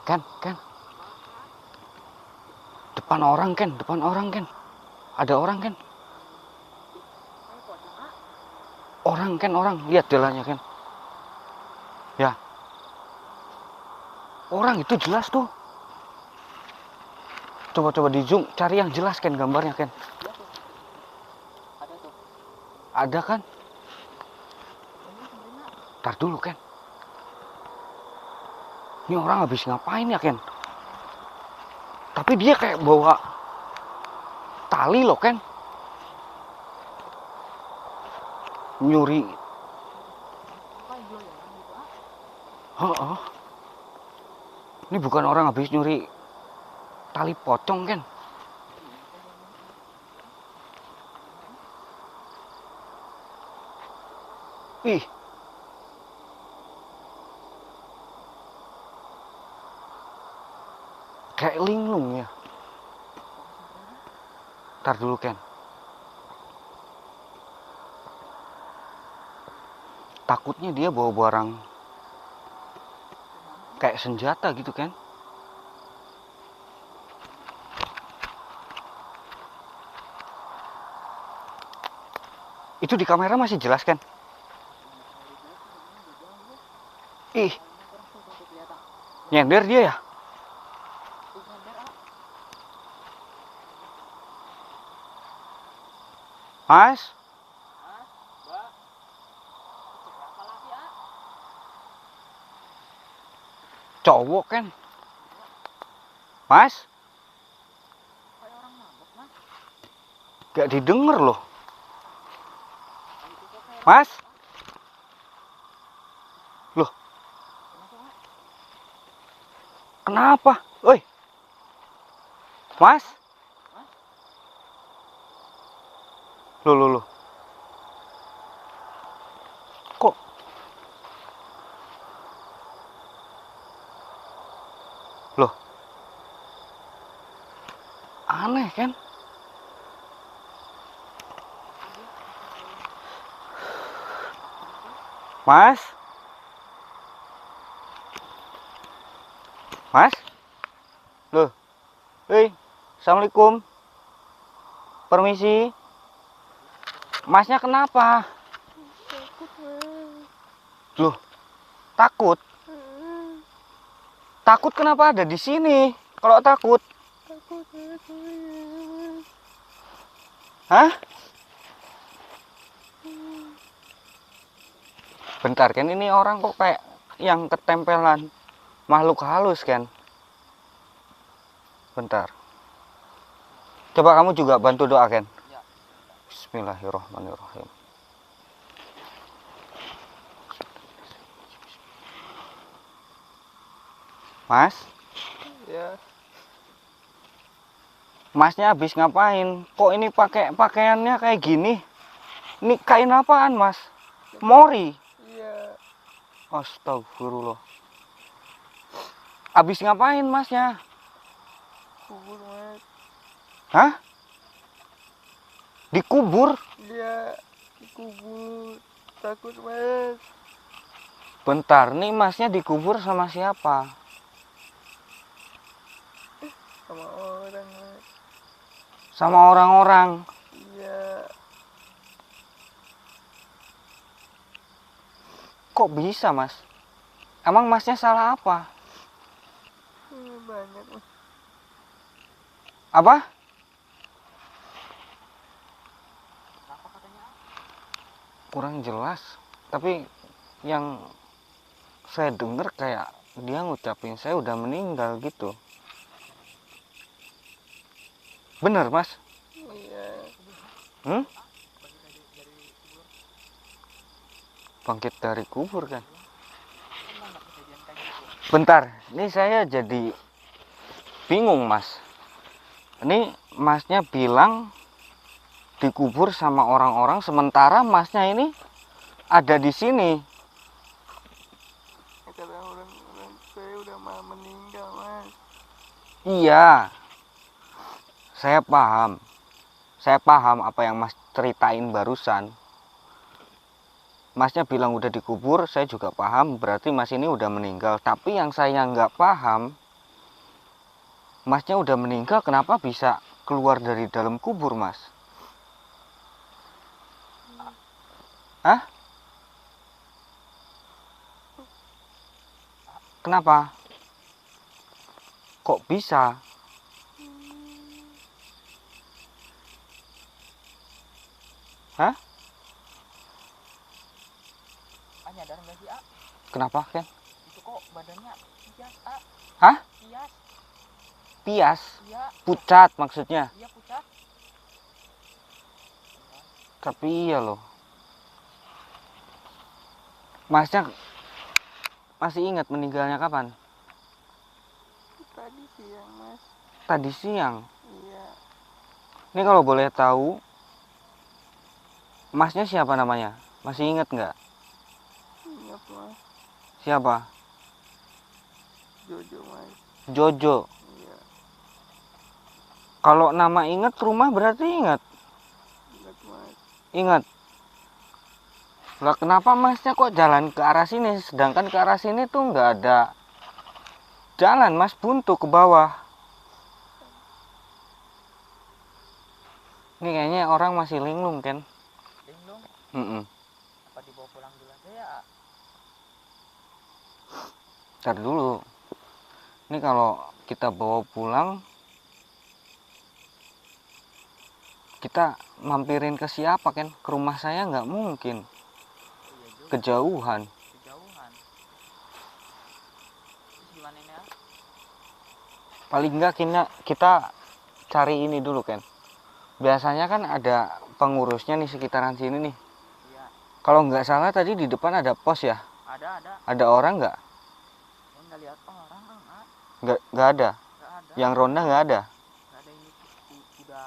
Ken. Depan orang, Ken. Ada orang, Ken. Orang. Lihat jalannya, Ken. Ya. Orang itu jelas tuh. Coba di zoom, cari yang jelas, Ken, gambarnya, Ken. Ada tuh. Ada kan? Ntar dulu, Ken. Ini orang habis ngapain ya, Ken? Tapi dia kayak bawa tali loh, Ken. Nyuri. Heeh. Ini bukan orang habis nyuri tali pocong, Ken. Ih. Kayak linglung ya. Ntar dulu, Ken. Takutnya dia bawa barang kayak senjata gitu, Ken. Itu di kamera masih jelas, Ken? Ih. Nyender dia ya? Mas? Cowok, Ken. Mas? Gak didengar loh. Mas? Loh. Kenapa? Oi. Mas? Loh. Kok? Loh. Aneh, kan? Mas? Mas? Loh. Hei, Assalamualaikum. Permisi. Masnya kenapa? Takut, Mas. Loh, takut? Takut kenapa ada di sini? Kalau takut? Takut, Mas. Hah? Bentar, kan ini orang kok kayak yang ketempelan makhluk halus, kan? Bentar. Coba kamu juga bantu doa, Ken. Ya. Bismillahirrahmanirrahim. Mas? Ya. Masnya habis ngapain? Kok ini pakai pakaiannya kayak gini? Ini kain apaan, Mas? Mori. Iya. Astagfirullah. Habis ngapain, Masnya? Kubur, Mas. Hah? Dikubur? Iya. Dikubur. Takut, Mas. Bentar, nih Masnya dikubur sama siapa? Sama orang, Mas. Sama orang-orang. Iya. Kok bisa, Mas? Emang Masnya salah apa? Banyak, Mas. Apa? Kurang jelas. Tapi yang saya dengar kayak dia ngucapin saya udah meninggal gitu. Bener, Mas? Iya. Hmm? Bangkit dari kubur, kan? Bentar, ini saya jadi bingung, Mas. Ini Masnya bilang dikubur sama orang-orang, sementara Masnya ini ada di sini. Kata orang saya udah meninggal, Mas. Iya, saya paham. Saya paham apa yang Mas ceritain barusan. Masnya bilang udah dikubur, saya juga paham. Berarti Mas ini udah meninggal. Tapi yang saya nggak paham, Masnya udah meninggal, kenapa bisa keluar dari dalam kubur, Mas? Hah? Kenapa? Kok bisa? Hah? Nyadar nggak sih, A? Kenapa, Ken? Itu kok badannya pias, A. Hah? Pias. Pias? Iya, Pucat maksudnya? iya pucat. Tapi iya loh. Masnya masih ingat meninggalnya kapan? Tadi siang, Mas. Tadi siang. Iya. Ini kalau boleh tahu, Masnya siapa namanya? Masih ingat nggak? Ingat, Mas. Siapa? Jojo, Mas. Jojo. Iya. Kalau nama ingat, rumah berarti ingat. Ingat, Mas. Ingat. Lah kenapa Masnya kok jalan ke arah sini, sedangkan ke arah sini tuh nggak ada jalan, Mas, buntu ke bawah. Ini kayaknya orang masih linglung, kan? Linglung. Apa dibawa pulang dulu aja ya, A? Ntar dulu. Ini kalau kita bawa pulang, kita mampirin ke siapa, kan? Ke rumah saya nggak mungkin. Iya juga. Kejauhan. Kejauhan. Terus gimana ini, A? Paling nggak kita cari ini dulu, kan? Biasanya kan ada pengurusnya nih sekitaran sini nih. Iya. Kalau nggak salah tadi di depan ada pos ya? Ada. Ada orang nggak? Saya nggak lihat orang, A. Nggak ada. Nggak ada. Yang ronda nggak ada. Nggak ada, ini udah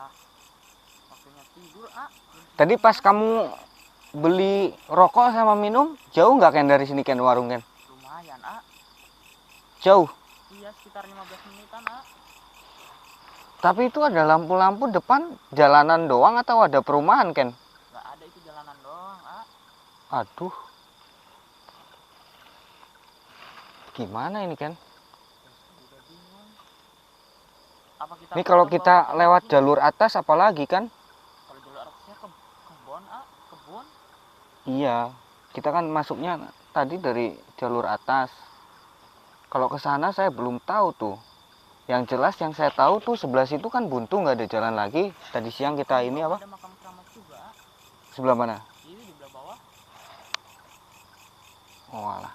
waktunya tidur, A. Tadi pas kamu beli rokok sama minum, jauh nggak, kan, dari sini, kan, warung, kan? Lumayan, A. Jauh. Iya, sekitar 15 menitan, A. Tapi itu ada lampu-lampu depan, jalanan doang atau ada perumahan, kan? Nggak ada, itu jalanan doang, A. Aduh. Gimana ini, kan? Udah bingung. Apa kita Ini kalau putar kita bawah lewat lagi? jalur atas apalagi, kan? Kalau jalur atasnya kebun, A. Kebun. Iya. Kita kan masuknya tadi dari jalur atas. Kalau ke sana saya belum tahu tuh. Yang jelas yang saya tahu tuh sebelah situ kan buntu, nggak ada jalan lagi. Tadi siang kita ini apa? Ada makam keramat juga, A. Sebelah mana? Ini di belah bawah. Oh alah.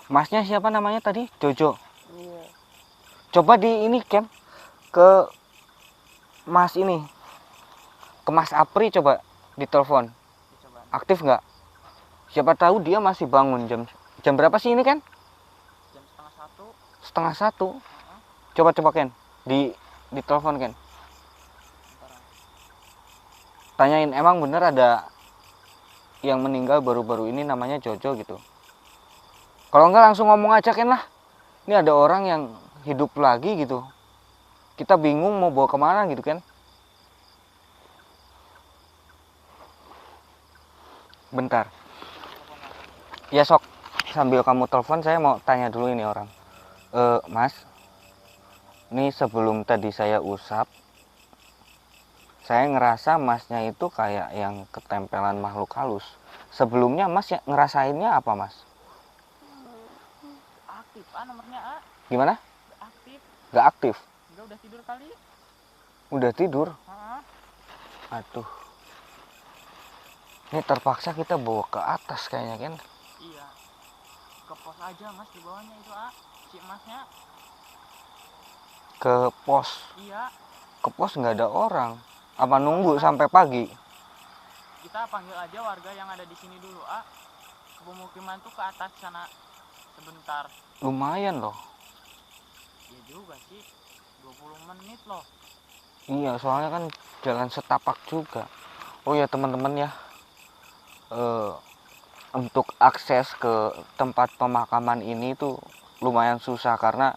Masnya siapa namanya tadi? Jojo. Iya. Coba di ini, Ken, ke Mas ini, ke Mas Apri, coba ditelepon. Coba. Aktif nggak? Siapa tahu dia masih bangun. Jam berapa sih ini, Ken? Jam setengah satu. Setengah satu. Coba Ken, ditelepon, Ken. Bentar, A. Tanyain, emang bener ada yang meninggal baru-baru ini namanya Jojo gitu. Kalau enggak langsung ngomong aja, Ken, lah. Ini ada orang yang hidup lagi gitu. Kita bingung mau bawa kemana gitu, kan? Bentar. Ya sok, sambil kamu telepon saya mau tanya dulu ini orang. Mas, ini sebelum tadi saya usap, saya ngerasa Masnya itu kayak yang ketempelan makhluk halus. Sebelumnya Mas ngerasainnya apa, Mas? Aktif, A, nomornya, A. Gimana? Aktif. Gak aktif? Udah tidur kali. Udah tidur? Heeh. Aduh. Ini terpaksa kita bawa ke atas kayaknya, kan? Iya. Ke pos aja, Mas, di bawahnya itu, A. Si Masnya. Ke pos. Iya. Ke pos nggak ada orang. Apa nunggu sampai pagi? Kita panggil aja warga yang ada di sini dulu, A. Ke pemukiman tuh ke atas sana sebentar. Lumayan loh. Iya juga sih. 20 menit loh. Iya, soalnya kan jalan setapak juga. Oh ya teman-teman ya, untuk akses ke tempat pemakaman ini tuh lumayan susah karena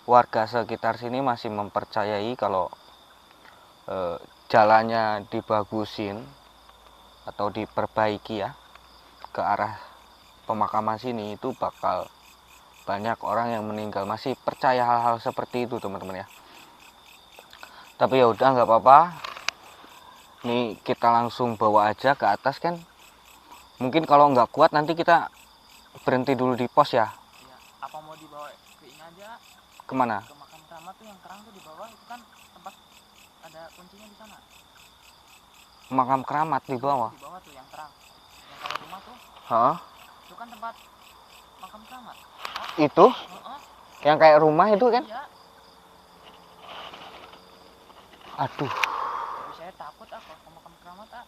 warga sekitar sini masih mempercayai kalau jalannya dibagusin atau diperbaiki ya ke arah pemakaman sini itu bakal banyak orang yang meninggal. Masih percaya hal-hal seperti itu, teman-teman ya. Tapi ya udah nggak apa-apa. Nih kita langsung bawa aja ke atas kan. Mungkin kalau nggak kuat nanti kita berhenti dulu di pos ya. Iya. Apa mau dibawa ke ini aja? Kemana? Ke makam keramat tuh yang kerang tuh di bawah itu kan tempat ada kuncinya di sana. Makam keramat di bawah. Di bawah tuh yang kerang. Yang kalau rumah tuh Hah? itu kan tempat makam keramat. Itu Heeh. yang kayak rumah itu kan? Iya. Aduh. Tapi saya takut apa ke makam keramat ah.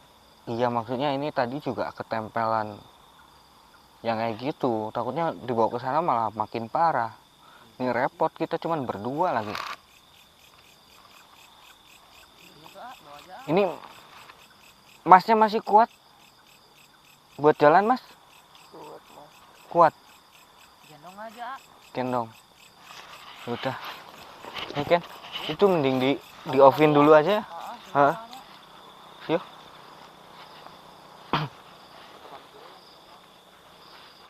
Iya maksudnya ini tadi juga ketempelan yang kayak gitu. Takutnya dibawa ke sana malah makin parah. Ini repot kita cuman berdua lagi. Iya tuh ah, bawa aja ah. Ini masnya masih kuat buat jalan mas? Kuat mas. Kuat. Gendong aja ah. Gendong. Udah. Ini kan itu mending di offin dulu aja. Heeh. Heeh. Aja. Yuk.